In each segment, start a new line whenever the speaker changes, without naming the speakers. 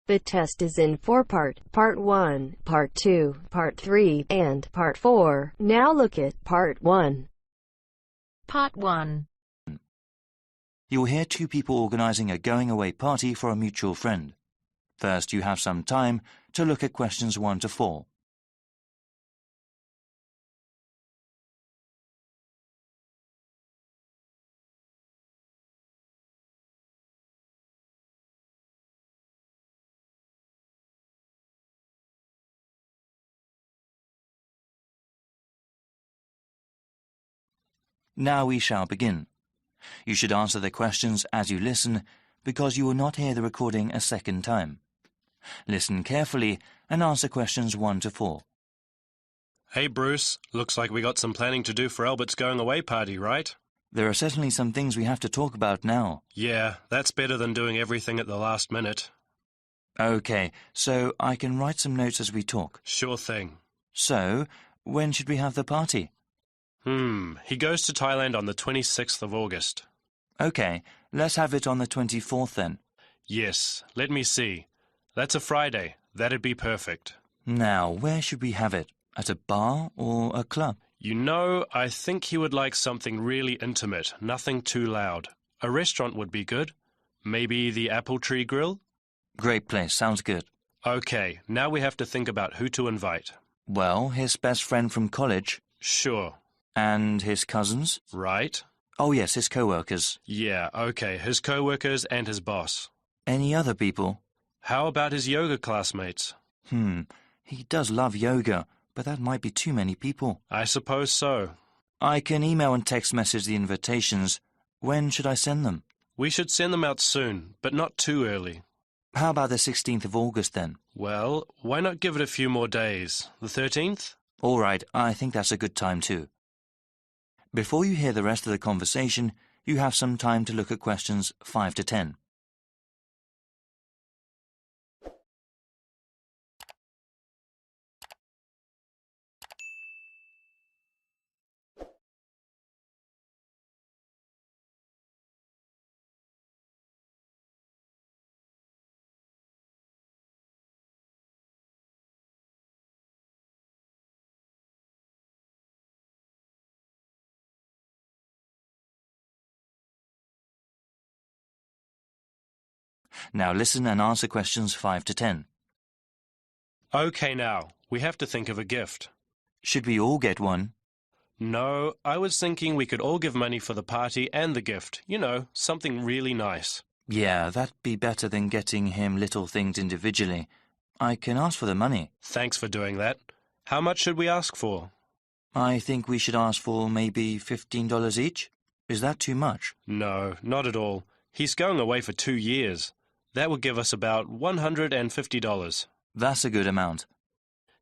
The test is in 4 parts: Part 1, Part 2, Part 3, and Part 4. Now look at Part 1.
Part 1.
You'll hear two people organising a going-away party for a mutual friend. First, you have some time to look at questions 1 to 4. Now we shall begin. You should answer the questions as you listen, because you will not hear the recording a second time. Listen carefully and answer questions 1 to 4.
Hey Bruce, looks like we got some planning to do for Albert's going away party, right?
There are certainly some things we have to talk about now.
Yeah, that's better than doing everything at the last minute.
OK, so I can write some notes as we talk.
Sure thing.
So, when should we have the party?
He goes to Thailand on the 26th of August.
OK, let's have it on the 24th then.
Yes, let me see. That's a Friday. That'd be perfect.
Now, where should we have it? At a bar or a club?
You know, I think he would like something really intimate, nothing too loud. A restaurant would be good. Maybe the Apple Tree Grill?
Great place, sounds good.
OK, now we have to think about who to invite.
Well, his best friend from college.
Sure.
And his cousins?
Right.
Oh yes, his co-workers.
Yeah, OK, his co-workers and his boss.
Any other people?
How about his yoga classmates?
He does love yoga, but that might be too many people.
I suppose so.
I can email and text message the invitations. When should I send them?
We should send them out soon, but not too early.
How about the 16th of August then?
Well, why not give it a few more days? The 13th?
All right, I think that's a good time too. Before you hear the rest of the conversation, you have some time to look at questions 5 to 10. Now listen and answer questions 5 to 10.
OK now, we have to think of a gift.
Should we all get one?
No, I was thinking we could all give money for the party and the gift. You know, something really nice.
Yeah, that'd be better than getting him little things individually. I can ask for the money.
Thanks for doing that. How much should we ask for?
I think we should ask for maybe $15 each. Is that too much?
No, not at all. He's going away for 2 years. That would give us about $150.
That's a good amount.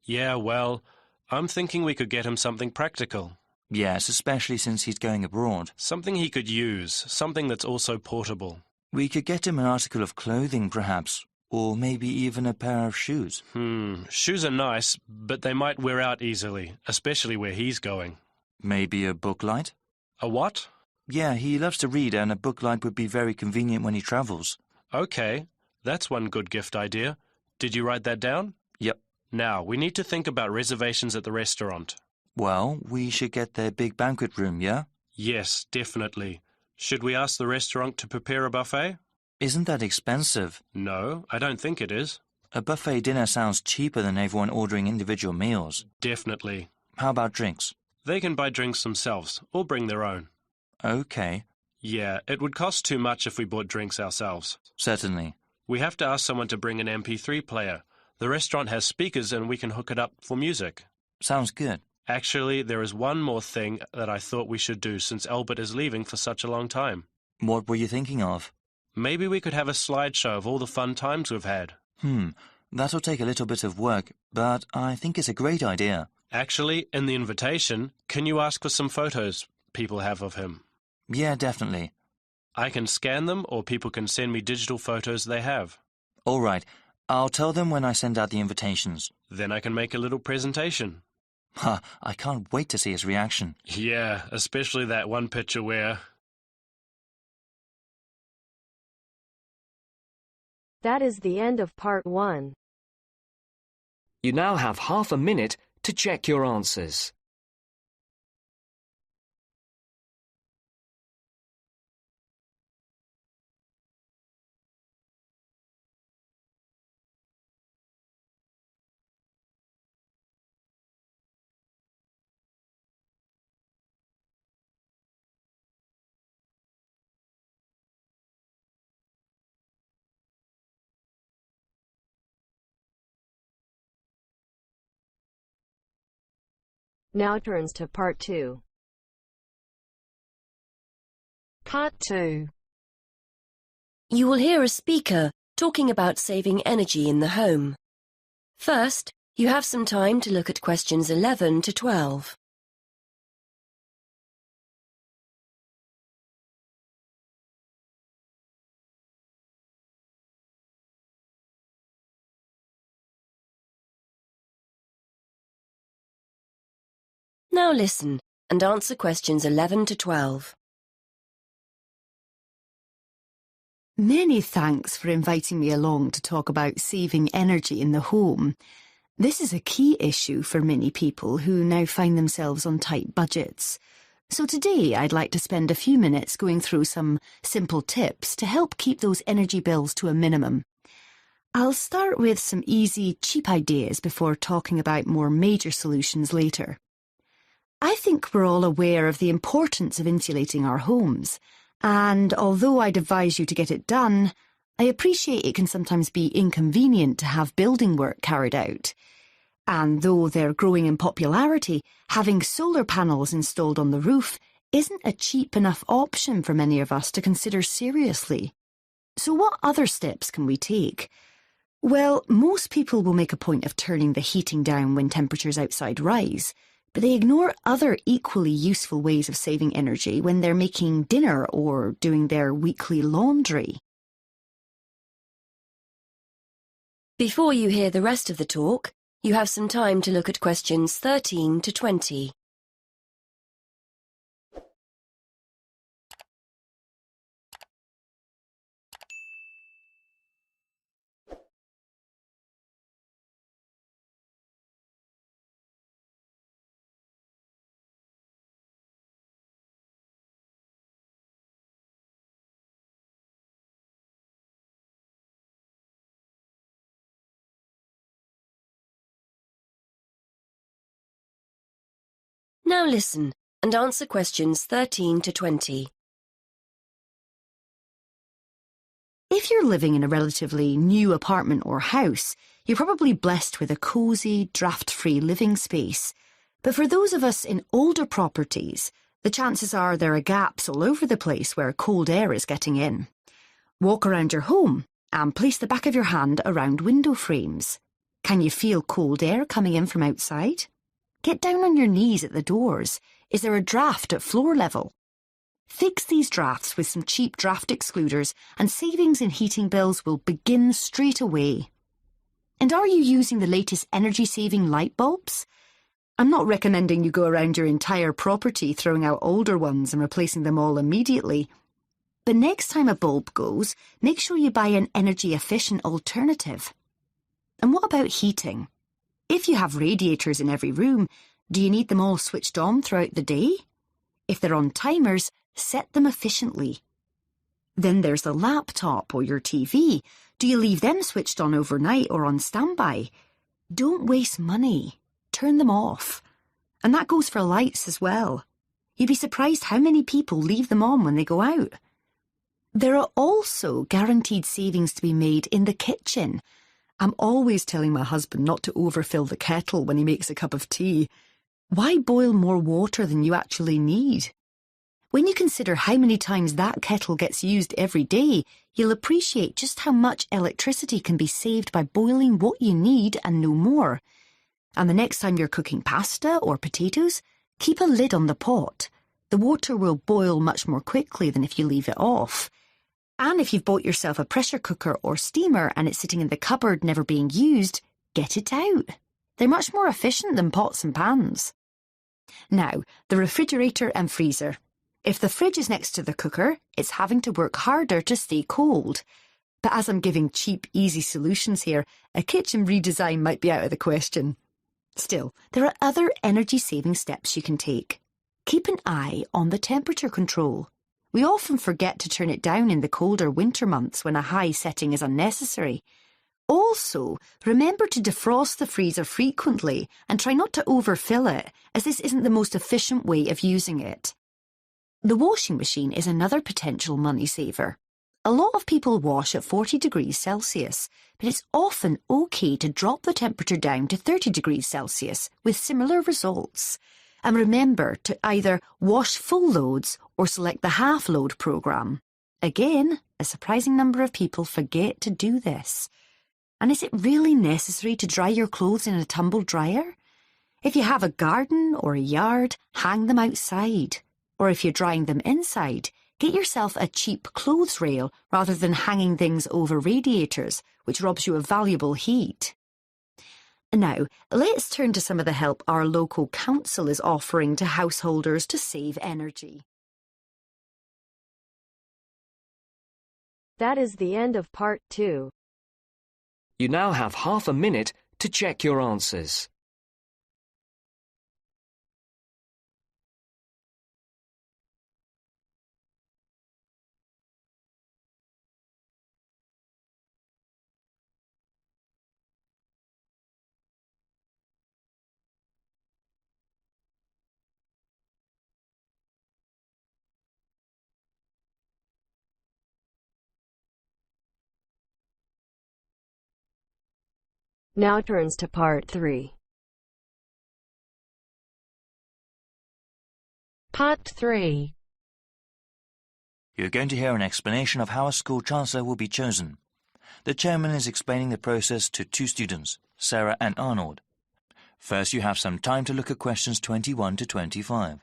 Yeah, well, I'm thinking we could get him something practical.
Yes, especially since he's going abroad.
Something he could use, something that's also portable.
We could get him an article of clothing, perhaps, or maybe even a pair of shoes.
Shoes are nice, but they might wear out easily, especially where he's going.
Maybe a book light?
A what?
Yeah, he loves to read, and a book light would be very convenient when he travels.
OK, that's one good gift idea. Did you write that down?
Yep.
Now, we need to think about reservations at the restaurant.
Well, we should get their big banquet room, yeah?
Yes, definitely. Should we ask the restaurant to prepare a buffet?
Isn't that expensive?
No, I don't think it is.
A buffet dinner sounds cheaper than everyone ordering individual meals.
Definitely.
How about drinks?
They can buy drinks themselves, or bring their own.
OK.
Yeah, it would cost too much if we bought drinks ourselves.
Certainly.
We have to ask someone to bring an MP3 player. The restaurant has speakers and we can hook it up for music.
Sounds good.
Actually, there is one more thing that I thought we should do since Albert is leaving for such a long time.
What were you thinking of?
Maybe we could have a slideshow of all the fun times we've had.
That'll take a little bit of work, but I think it's a great idea.
Actually, in the invitation, can you ask for some photos people have of him?
Yeah, definitely.
I can scan them, or people can send me digital photos they have.
All right. I'll tell them when I send out the invitations.
Then I can make a little presentation.
I can't wait to see his reaction.
Yeah, especially that one picture where...
That is the end of part 1.
You now have half a minute to check your answers.
Now turns to part 2.
Part 2.
You will hear a speaker talking about saving energy in the home. First, you have some time to look at questions 11 to 12. Now listen and answer questions 11 to 12.
Many thanks for inviting me along to talk about saving energy in the home. This is a key issue for many people who now find themselves on tight budgets. So today I'd like to spend a few minutes going through some simple tips to help keep those energy bills to a minimum. I'll start with some easy, cheap ideas before talking about more major solutions later. I think we're all aware of the importance of insulating our homes. And although I'd advise you to get it done, I appreciate it can sometimes be inconvenient to have building work carried out. And though they're growing in popularity, having solar panels installed on the roof isn't a cheap enough option for many of us to consider seriously. So what other steps can we take? Well, most people will make a point of turning the heating down when temperatures outside rise, but they ignore other equally useful ways of saving energy when they're making dinner or doing their weekly laundry.
Before you hear the rest of the talk, you have some time to look at questions 13 to 20. Now listen and answer questions 13 to 20.
If you're living in a relatively new apartment or house, you're probably blessed with a cosy, draft-free living space. But for those of us in older properties, the chances are there are gaps all over the place where cold air is getting in. Walk around your home and place the back of your hand around window frames. Can you feel cold air coming in from outside? Get down on your knees at the doors. Is there a draft at floor level? Fix these drafts with some cheap draft excluders and savings in heating bills will begin straight away. And are you using the latest energy-saving light bulbs? I'm not recommending you go around your entire property throwing out older ones and replacing them all immediately. But next time a bulb goes, make sure you buy an energy-efficient alternative. And what about heating? If you have radiators in every room, do you need them all switched on throughout the day? If they're on timers, set them efficiently. Then there's the laptop or your TV. Do you leave them switched on overnight or on standby? Don't waste money. Turn them off. And that goes for lights as well. You'd be surprised how many people leave them on when they go out. There are also guaranteed savings to be made in the kitchen. I'm always telling my husband not to overfill the kettle when he makes a cup of tea. Why boil more water than you actually need? When you consider how many times that kettle gets used every day, you'll appreciate just how much electricity can be saved by boiling what you need and no more. And the next time you're cooking pasta or potatoes, keep a lid on the pot. The water will boil much more quickly than if you leave it off. And if you've bought yourself a pressure cooker or steamer and it's sitting in the cupboard never being used, get it out. They're much more efficient than pots and pans. Now, the refrigerator and freezer. If the fridge is next to the cooker, it's having to work harder to stay cold. But as I'm giving cheap, easy solutions here, a kitchen redesign might be out of the question. Still, there are other energy-saving steps you can take. Keep an eye on the temperature control. We often forget to turn it down in the colder winter months when a high setting is unnecessary. Also, remember to defrost the freezer frequently and try not to overfill it, as this isn't the most efficient way of using it. The washing machine is another potential money saver. A lot of people wash at 40 degrees Celsius, but it's often okay to drop the temperature down to 30 degrees Celsius with similar results. And remember to either wash full loads or select the half-load programme. Again, a surprising number of people forget to do this. And is it really necessary to dry your clothes in a tumble dryer? If you have a garden or a yard, hang them outside. Or if you're drying them inside, get yourself a cheap clothes rail rather than hanging things over radiators, which robs you of valuable heat. Now, let's turn to some of the help our local council is offering to householders to save energy.
That is the end of part 2.
You now have half a minute to check your answers.
Now turns to part 3.
Part 3.
You're going to hear an explanation of how a school chancellor will be chosen. The chairman is explaining the process to 2 students, Sarah and Arnold. First, you have some time to look at questions 21 to 25.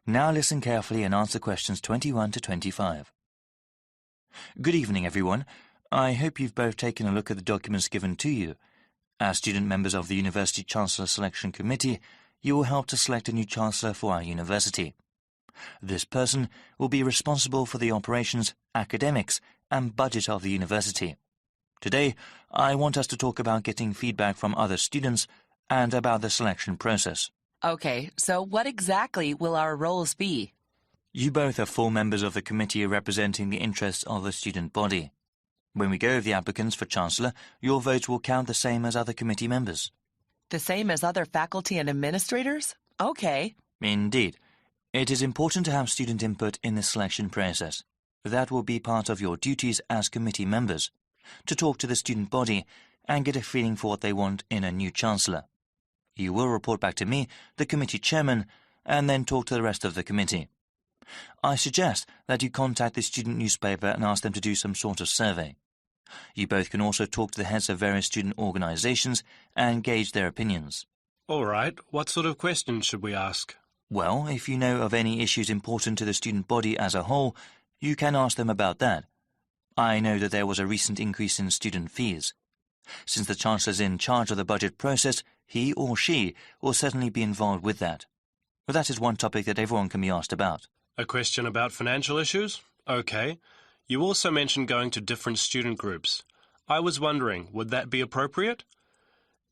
Now listen carefully and answer questions 21 to 25. Good evening, everyone. I hope you've both taken a look at the documents given to you. As student members of the University Chancellor Selection Committee, you will help to select a new Chancellor for our university. This person will be responsible for the operations, academics, and budget of the university. Today, I want us to talk about getting feedback from other students and about the selection process.
Okay, so what exactly will our roles be?
You both are full members of the committee representing the interests of the student body. When we go over the applicants for Chancellor, your votes will count the same as other committee members.
The same as other faculty and administrators? Okay.
Indeed. It is important to have student input in the selection process. That will be part of your duties as committee members, to talk to the student body and get a feeling for what they want in a new Chancellor. You will report back to me, the committee chairman, and then talk to the rest of the committee. I suggest that you contact the student newspaper and ask them to do some sort of survey. You both can also talk to the heads of various student organisations and gauge their opinions.
All right, what sort of questions should we ask?
Well, if you know of any issues important to the student body as a whole, you can ask them about that. I know that there was a recent increase in student fees. Since the Chancellor is in charge of the budget process, he or she will certainly be involved with that. But that is one topic that everyone can be asked about.
A question about financial issues? Okay. You also mentioned going to different student groups. I was wondering, would that be appropriate?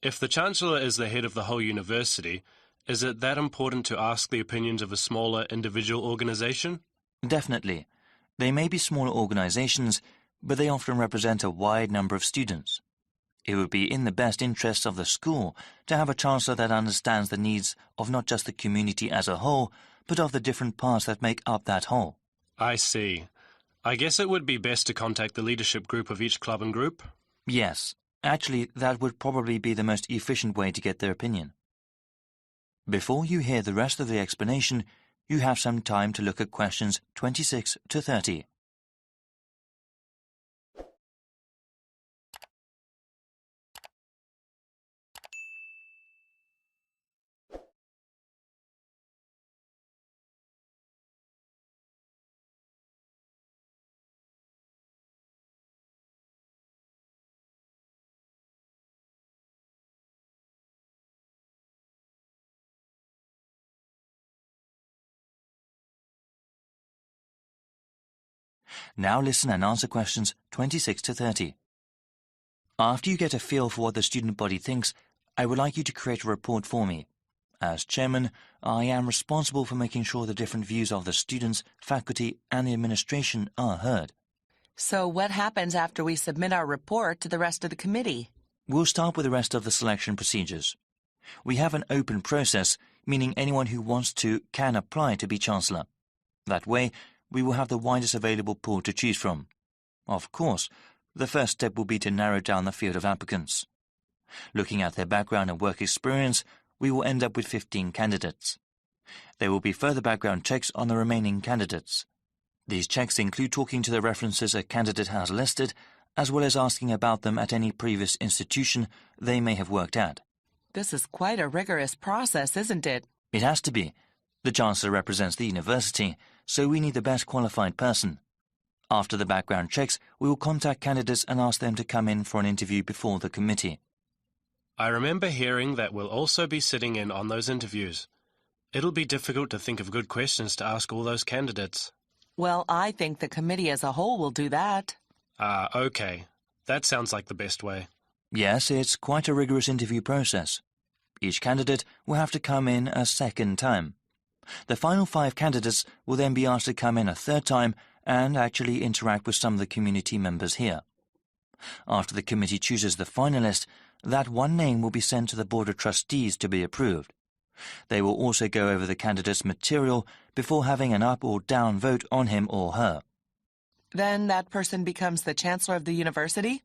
If the Chancellor is the head of the whole university, is it that important to ask the opinions of a smaller individual organisation?
Definitely. They may be smaller organisations, but they often represent a wide number of students. It would be in the best interests of the school to have a Chancellor that understands the needs of not just the community as a whole, but of the different parts that make up that whole.
I see. I guess it would be best to contact the leadership group of each club and group.
Yes, actually, that would probably be the most efficient way to get their opinion. Before you hear the rest of the explanation, you have some time to look at questions 26 to 30. Now listen and answer questions 26 to 30. After you get a feel for what the student body thinks, I would like you to create a report for me. As chairman, I am responsible for making sure the different views of the students, faculty and the administration are heard.
So what happens after we submit our report to the rest of the committee?
We'll start with the rest of the selection procedures. We have an open process, meaning anyone who wants to can apply to be Chancellor. That way, we will have the widest available pool to choose from. Of course, the first step will be to narrow down the field of applicants. Looking at their background and work experience, we will end up with 15 candidates. There will be further background checks on the remaining candidates. These checks include talking to the references a candidate has listed, as well as asking about them at any previous institution they may have worked at.
This is quite a rigorous process, isn't it?
It has to be. The Chancellor represents the university, so we need the best qualified person. After the background checks, we will contact candidates and ask them to come in for an interview before the committee.
I remember hearing that we'll also be sitting in on those interviews. It'll be difficult to think of good questions to ask all those candidates.
Well, I think the committee as a whole will do that.
Okay. That sounds like the best way.
Yes, it's quite a rigorous interview process. Each candidate will have to come in a second time. The final 5 candidates will then be asked to come in a third time and actually interact with some of the community members here. After the committee chooses the finalist, that one name will be sent to the Board of Trustees to be approved. They will also go over the candidate's material before having an up or down vote on him or her.
Then that person becomes the Chancellor of the university?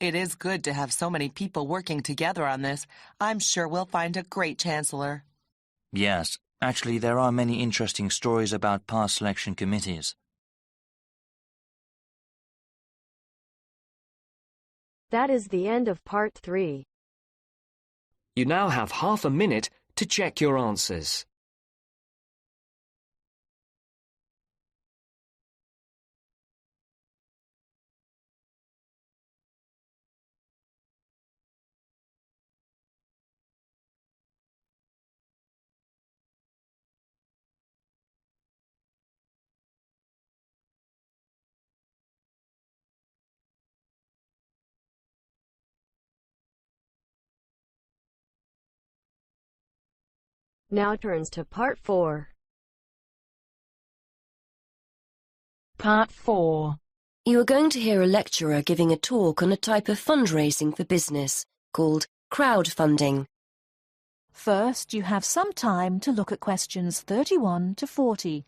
It is good to have so many people working together on this. I'm sure we'll find a great Chancellor.
Yes, actually there are many interesting stories about past selection committees.
That is the end of part 3.
You now have half a minute to check your answers.
Now turns to part 4.
Part 4.
You are going to hear a lecturer giving a talk on a type of fundraising for business called crowdfunding.
First, you have some time to look at questions 31 to 40.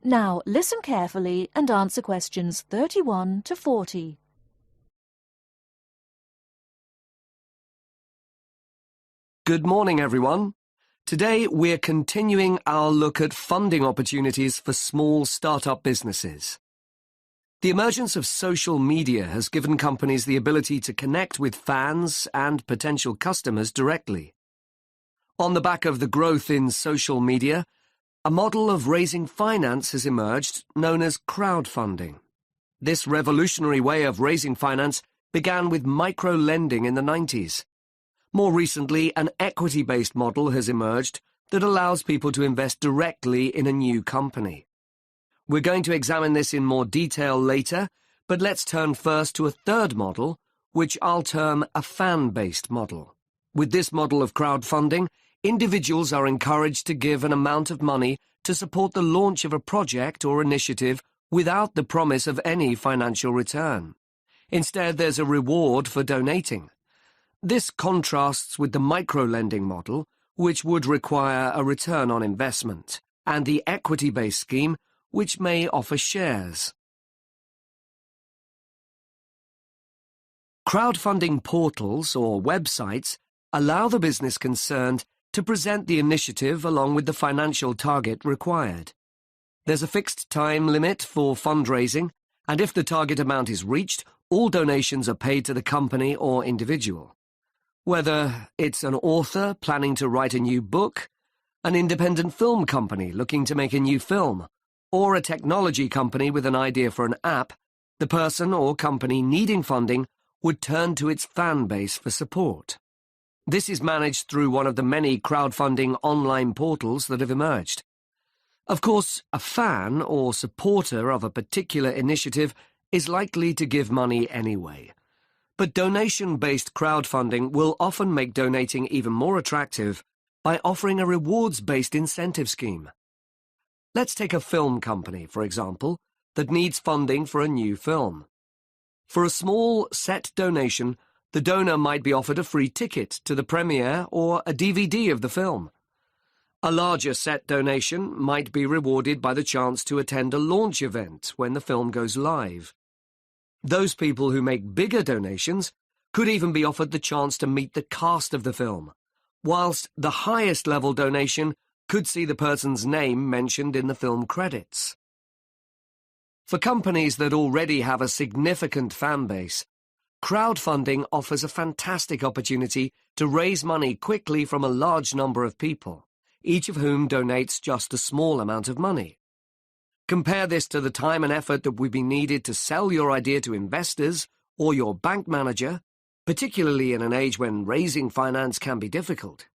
Now listen carefully and answer questions 31 to 40.
Good morning, everyone. Today we're continuing our look at funding opportunities for small start-up businesses. The emergence of social media has given companies the ability to connect with fans and potential customers directly. On the back of the growth in social media, a model of raising finance has emerged known as crowdfunding. This revolutionary way of raising finance began with micro-lending in the 90s. More recently, an equity-based model has emerged that allows people to invest directly in a new company. We're going to examine this in more detail later, but let's turn first to a third model, which I'll term a fan-based model. With this model of crowdfunding, individuals are encouraged to give an amount of money to support the launch of a project or initiative without the promise of any financial return. Instead, there's a reward for donating. This contrasts with the micro-lending model, which would require a return on investment, and the equity-based scheme, which may offer shares. Crowdfunding portals or websites allow the business concerned to present the initiative along with the financial target required. There's a fixed time limit for fundraising, and if the target amount is reached, all donations are paid to the company or individual. Whether it's an author planning to write a new book, an independent film company looking to make a new film, or a technology company with an idea for an app, the person or company needing funding would turn to its fan base for support. This is managed through one of the many crowdfunding online portals that have emerged. Of course, a fan or supporter of a particular initiative is likely to give money anyway. But donation-based crowdfunding will often make donating even more attractive by offering a rewards-based incentive scheme. Let's take a film company, for example, that needs funding for a new film. For a small, set donation, the donor might be offered a free ticket to the premiere or a DVD of the film. A larger set donation might be rewarded by the chance to attend a launch event when the film goes live. Those people who make bigger donations could even be offered the chance to meet the cast of the film, whilst the highest level donation could see the person's name mentioned in the film credits. For companies that already have a significant fan base, crowdfunding offers a fantastic opportunity to raise money quickly from a large number of people, each of whom donates just a small amount of money. Compare this to the time and effort that would be needed to sell your idea to investors or your bank manager, particularly in an age when raising finance can be difficult.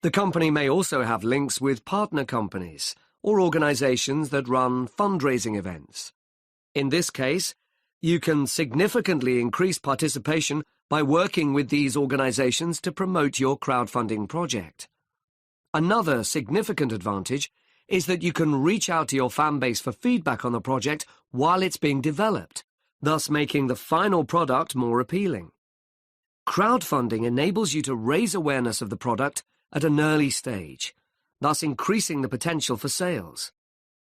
The company may also have links with partner companies or organizations that run fundraising events. In this case, you can significantly increase participation by working with these organizations to promote your crowdfunding project. Another significant advantage is that you can reach out to your fan base for feedback on the project while it's being developed, thus making the final product more appealing. Crowdfunding enables you to raise awareness of the product at an early stage, thus increasing the potential for sales.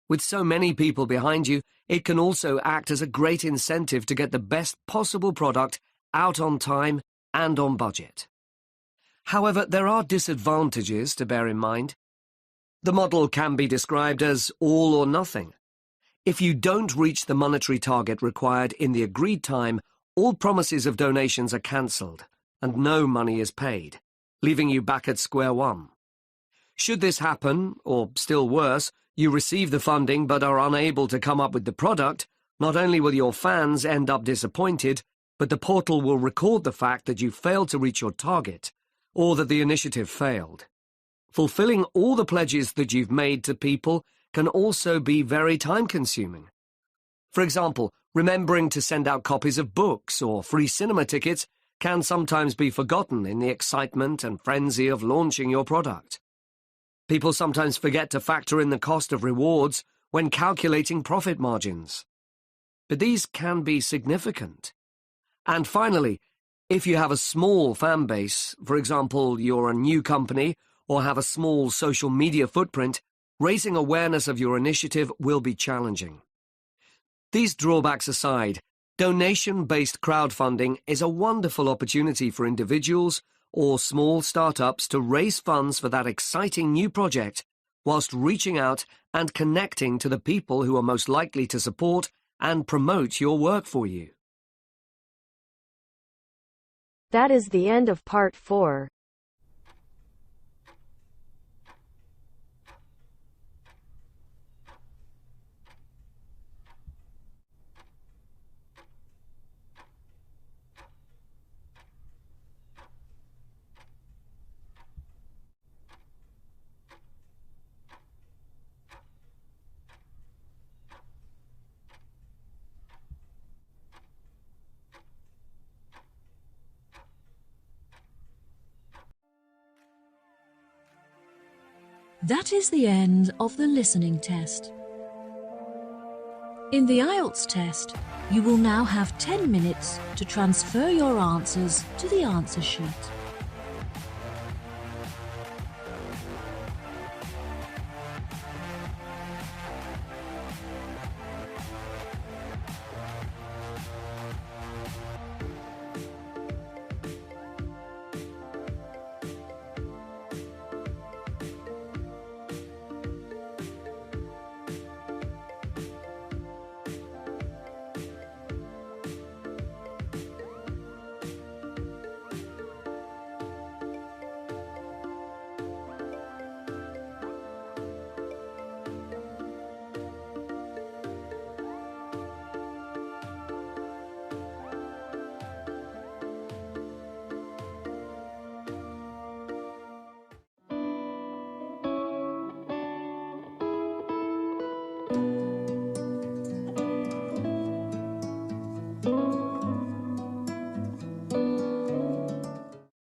With so many people behind you, it can also act as a great incentive to get the best possible product out on time and on budget. However, there are disadvantages to bear in mind. The model can be described as all or nothing. If you don't reach the monetary target required in the agreed time, all promises of donations are cancelled, and no money is paid, leaving you back at square one. Should this happen, or still worse, you receive the funding but are unable to come up with the product, not only will your fans end up disappointed, but the portal will record the fact that you failed to reach your target, or that the initiative failed. Fulfilling all the pledges that you've made to people can also be very time-consuming. For example, remembering to send out copies of books or free cinema tickets can sometimes be forgotten in the excitement and frenzy of launching your product. People sometimes forget to factor in the cost of rewards when calculating profit margins. But these can be significant. And finally, if you have a small fan base, for example, you're a new company or have a small social media footprint, raising awareness of your initiative will be challenging. These drawbacks aside, donation-based crowdfunding is a wonderful opportunity for individuals or small startups to raise funds for that exciting new project whilst reaching out and connecting to the people who are most likely to support and promote your work for you.
That is the end of part 4.
That is the end of the listening test. In the Ielts test, you will now have 10 minutes to transfer your answers to the answer sheet.